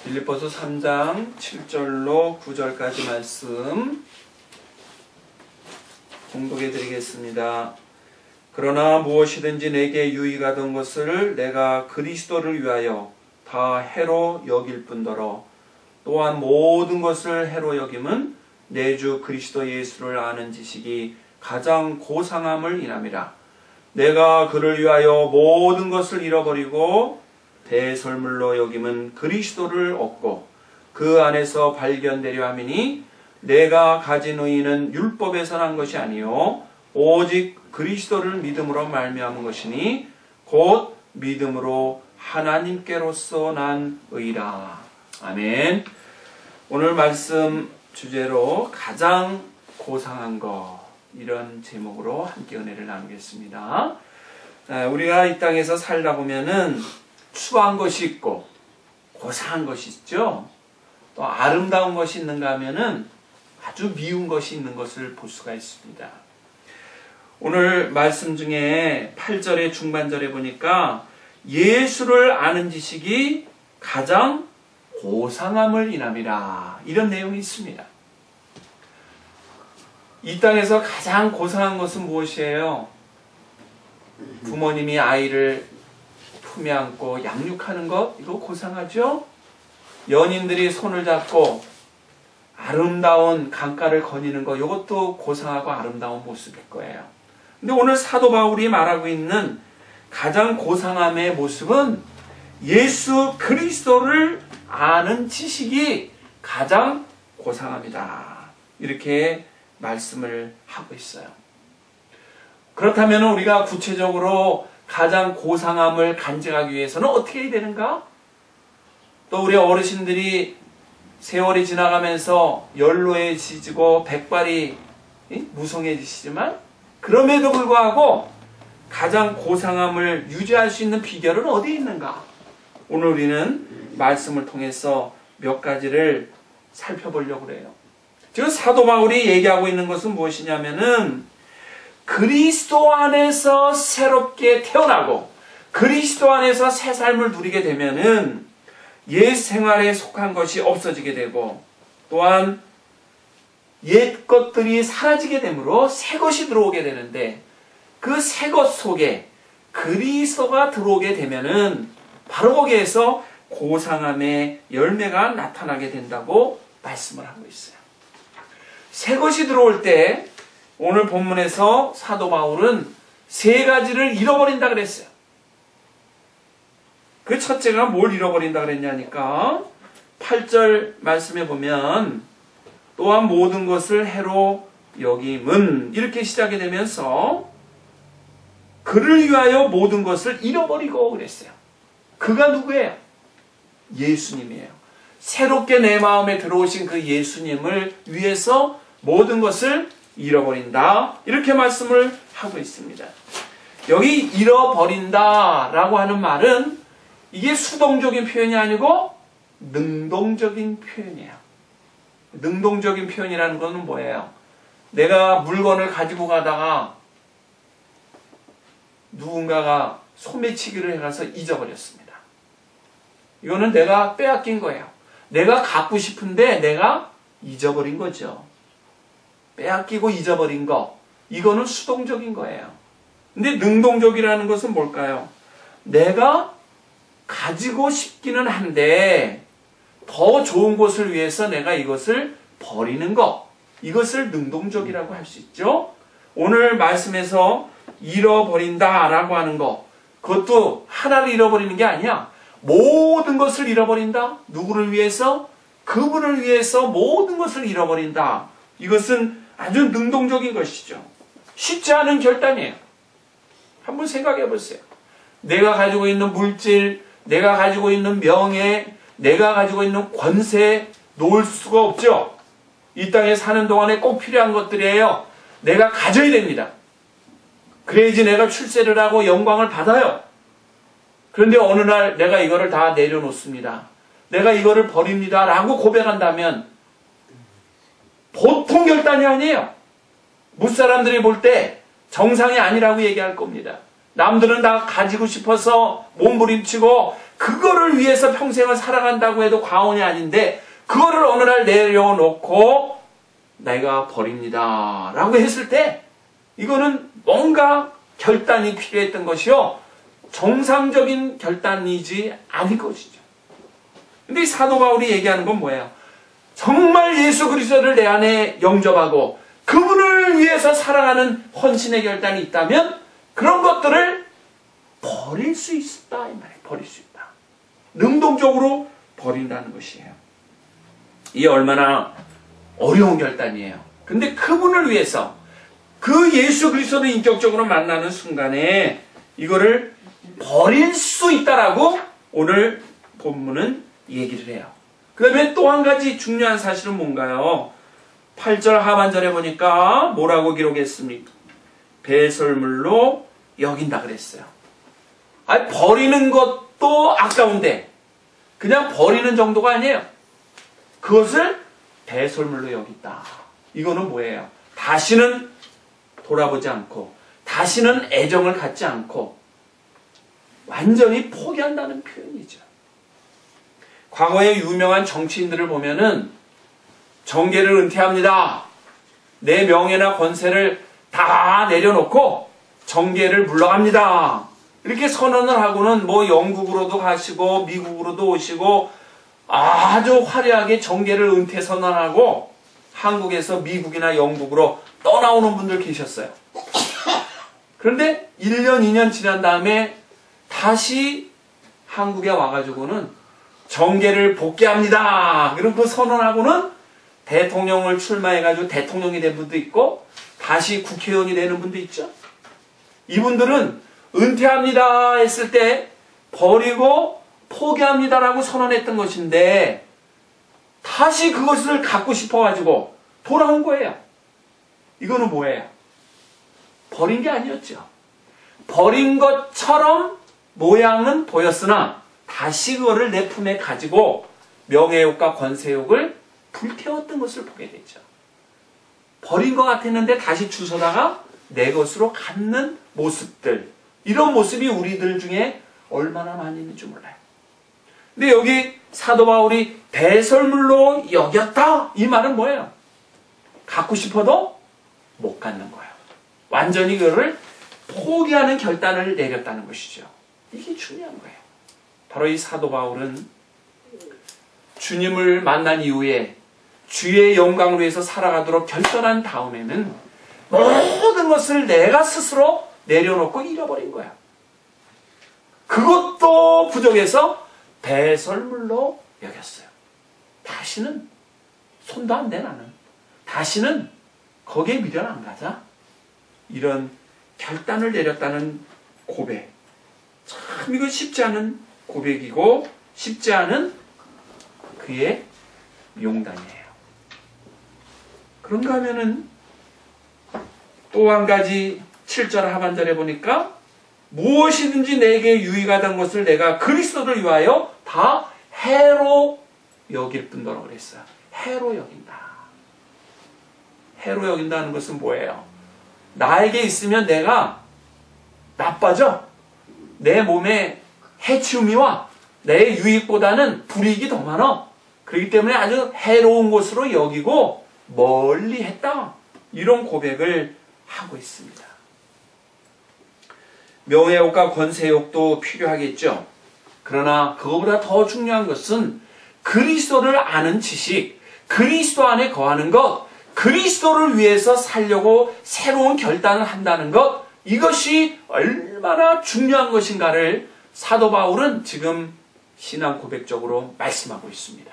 빌립보서 3장 7절로 9절까지 말씀 공독해 드리겠습니다. 그러나 무엇이든지 내게 유익하던 것을 내가 그리스도를 위하여 다 해로 여길 뿐더러 또한 모든 것을 해로 여김은 내 주 그리스도 예수를 아는 지식이 가장 고상함을 인함이라. 내가 그를 위하여 모든 것을 잃어버리고 대설물로 여김은 그리스도를 얻고 그 안에서 발견되려 함이니 내가 가진 의의는 율법에서 난 것이 아니요 오직 그리스도를 믿음으로 말미암은 것이니 곧 믿음으로 하나님께로서 난 의라. 아멘. 오늘 말씀 주제로 가장 고상한 것, 이런 제목으로 함께 은혜를 나누겠습니다. 우리가 이 땅에서 살다 보면은 추한 것이 있고 고상한 것이 있죠. 또 아름다운 것이 있는가 하면은 아주 미운 것이 있는 것을 볼 수가 있습니다. 오늘 말씀 중에 8절의 중반절에 보니까 예수를 아는 지식이 가장 고상함을 인함이라, 이런 내용이 있습니다. 이 땅에서 가장 고상한 것은 무엇이에요? 부모님이 아이를 품에 안고 양육하는 것, 이거 고상하죠? 연인들이 손을 잡고 아름다운 강가를 거니는 것, 이것도 고상하고 아름다운 모습일 거예요. 근데 오늘 사도 바울이 말하고 있는 가장 고상함의 모습은 예수 그리스도를 아는 지식이 가장 고상합니다. 이렇게 말씀을 하고 있어요. 그렇다면 우리가 구체적으로 가장 고상함을 간직하기 위해서는 어떻게 해야 되는가? 또 우리 어르신들이 세월이 지나가면서 연로해지고 백발이 무성해지시지만 그럼에도 불구하고 가장 고상함을 유지할 수 있는 비결은 어디에 있는가? 오늘 우리는 말씀을 통해서 몇 가지를 살펴보려고 그래요. 지금 사도 바울이 얘기하고 있는 것은 무엇이냐면은 그리스도 안에서 새롭게 태어나고 그리스도 안에서 새 삶을 누리게 되면은 옛 생활에 속한 것이 없어지게 되고 또한 옛 것들이 사라지게 되므로 새 것이 들어오게 되는데 그 새 것 속에 그리스도가 들어오게 되면은 바로 거기에서 고상함의 열매가 나타나게 된다고 말씀을 하고 있어요. 새 것이 들어올 때 오늘 본문에서 사도 바울은 세 가지를 잃어버린다 그랬어요. 그 첫째가 뭘 잃어버린다 그랬냐니까 8절 말씀에 보면 또한 모든 것을 해로 여김은 이렇게 시작이 되면서 그를 위하여 모든 것을 잃어버리고 그랬어요. 그가 누구예요? 예수님이에요. 새롭게 내 마음에 들어오신 그 예수님을 위해서 모든 것을 잃어버린다, 이렇게 말씀을 하고 있습니다. 여기 잃어버린다 라고 하는 말은 이게 수동적인 표현이 아니고 능동적인 표현이에요. 능동적인 표현이라는 것은 뭐예요? 내가 물건을 가지고 가다가 누군가가 소매치기를 해가서 잊어버렸습니다. 이거는 내가 빼앗긴 거예요. 내가 갖고 싶은데 내가 잊어버린 거죠. 빼앗기고 잊어버린 거, 이거는 수동적인 거예요. 근데 능동적이라는 것은 뭘까요? 내가 가지고 싶기는 한데 더 좋은 것을 위해서 내가 이것을 버리는 것, 이것을 능동적이라고 할 수 있죠. 오늘 말씀에서 잃어버린다라고 하는 것, 그것도 하나를 잃어버리는 게 아니야. 모든 것을 잃어버린다. 누구를 위해서? 그분을 위해서 모든 것을 잃어버린다. 이것은 아주 능동적인 것이죠. 쉽지 않은 결단이에요. 한번 생각해 보세요. 내가 가지고 있는 물질, 내가 가지고 있는 명예, 내가 가지고 있는 권세 놓을 수가 없죠. 이 땅에 사는 동안에 꼭 필요한 것들이에요. 내가 가져야 됩니다. 그래야지 내가 출세를 하고 영광을 받아요. 그런데 어느 날 내가 이거를 다 내려놓습니다. 내가 이거를 버립니다 라고 고백한다면 보통 결단이 아니에요. 무사람들이 볼 때 정상이 아니라고 얘기할 겁니다. 남들은 다 가지고 싶어서 몸부림치고 그거를 위해서 평생을 살아간다고 해도 과언이 아닌데 그거를 어느 날 내려놓고 내가 버립니다 라고 했을 때 이거는 뭔가 결단이 필요했던 것이요 정상적인 결단이지 아닐 것이죠. 근데 이 사도 바울이 얘기하는 건 뭐예요? 정말 예수 그리스도를 내 안에 영접하고 그분을 위해서 살아가는 헌신의 결단이 있다면 그런 것들을 버릴 수 있다 이 말이에요. 버릴 수 있다. 능동적으로 버린다는 것이에요. 이게 얼마나 어려운 결단이에요. 근데 그분을 위해서 그 예수 그리스도를 인격적으로 만나는 순간에 이거를 버릴 수 있다라고 오늘 본문은 얘기를 해요. 그 다음에 또 한 가지 중요한 사실은 뭔가요? 8절 하반절에 보니까 뭐라고 기록했습니까? 배설물로 여긴다 그랬어요. 아니, 버리는 것도 아까운데 그냥 버리는 정도가 아니에요. 그것을 배설물로 여긴다. 이거는 뭐예요? 다시는 돌아보지 않고 다시는 애정을 갖지 않고 완전히 포기한다는 표현이죠. 과거의 유명한 정치인들을 보면은 정계를 은퇴합니다. 내 명예나 권세를 다 내려놓고 정계를 물러갑니다. 이렇게 선언을 하고는 뭐 영국으로도 가시고 미국으로도 오시고 아주 화려하게 정계를 은퇴 선언하고 한국에서 미국이나 영국으로 떠나오는 분들 계셨어요. 그런데 1년, 2년 지난 다음에 다시 한국에 와가지고는 정계를 복귀합니다. 그리고 그 선언하고는 대통령을 출마해가지고 대통령이 된 분도 있고 다시 국회의원이 되는 분도 있죠. 이분들은 은퇴합니다 했을 때 버리고 포기합니다라고 선언했던 것인데 다시 그것을 갖고 싶어가지고 돌아온 거예요. 이거는 뭐예요? 버린 게 아니었죠. 버린 것처럼 모양은 보였으나 다시 그거를 내 품에 가지고 명예욕과 권세욕을 불태웠던 것을 보게 되죠. 버린 것 같았는데 다시 주워다가 내 것으로 갖는 모습들, 이런 모습이 우리들 중에 얼마나 많이 있는지 몰라요. 근데 여기 사도 바울이 배설물로 여겼다 이 말은 뭐예요? 갖고 싶어도 못 갖는 거예요. 완전히 그거를 포기하는 결단을 내렸다는 것이죠. 이게 중요한 거예요. 바로 이 사도 바울은 주님을 만난 이후에 주의 영광을 위해서 살아가도록 결단한 다음에는 모든 것을 내가 스스로 내려놓고 잃어버린 거야. 그것도 부족해서 배설물로 여겼어요. 다시는 손도 안 대 나는. 다시는 거기에 미련 안 가자. 이런 결단을 내렸다는 고백. 참 이거 쉽지 않은 고백이고 쉽지 않은 그의 용단이에요. 그런가 하면은 또 한 가지 7절 하반절에 보니까 무엇이든지 내게 유익하던 것을 내가 그리스도를 위하여 다 해로 여길 뿐더러 그랬어요. 해로 여긴다. 해로 여긴다는 것은 뭐예요? 나에게 있으면 내가 나빠져. 내 몸에 해치움이 와. 내 유익보다는 불이익이 더 많아. 그렇기 때문에 아주 해로운 것으로 여기고 멀리 했다. 이런 고백을 하고 있습니다. 명예욕과 권세욕도 필요하겠죠. 그러나 그거보다 더 중요한 것은 그리스도를 아는 지식, 그리스도 안에 거하는 것, 그리스도를 위해서 살려고 새로운 결단을 한다는 것, 이것이 얼마나 중요한 것인가를 사도 바울은 지금 신앙 고백적으로 말씀하고 있습니다.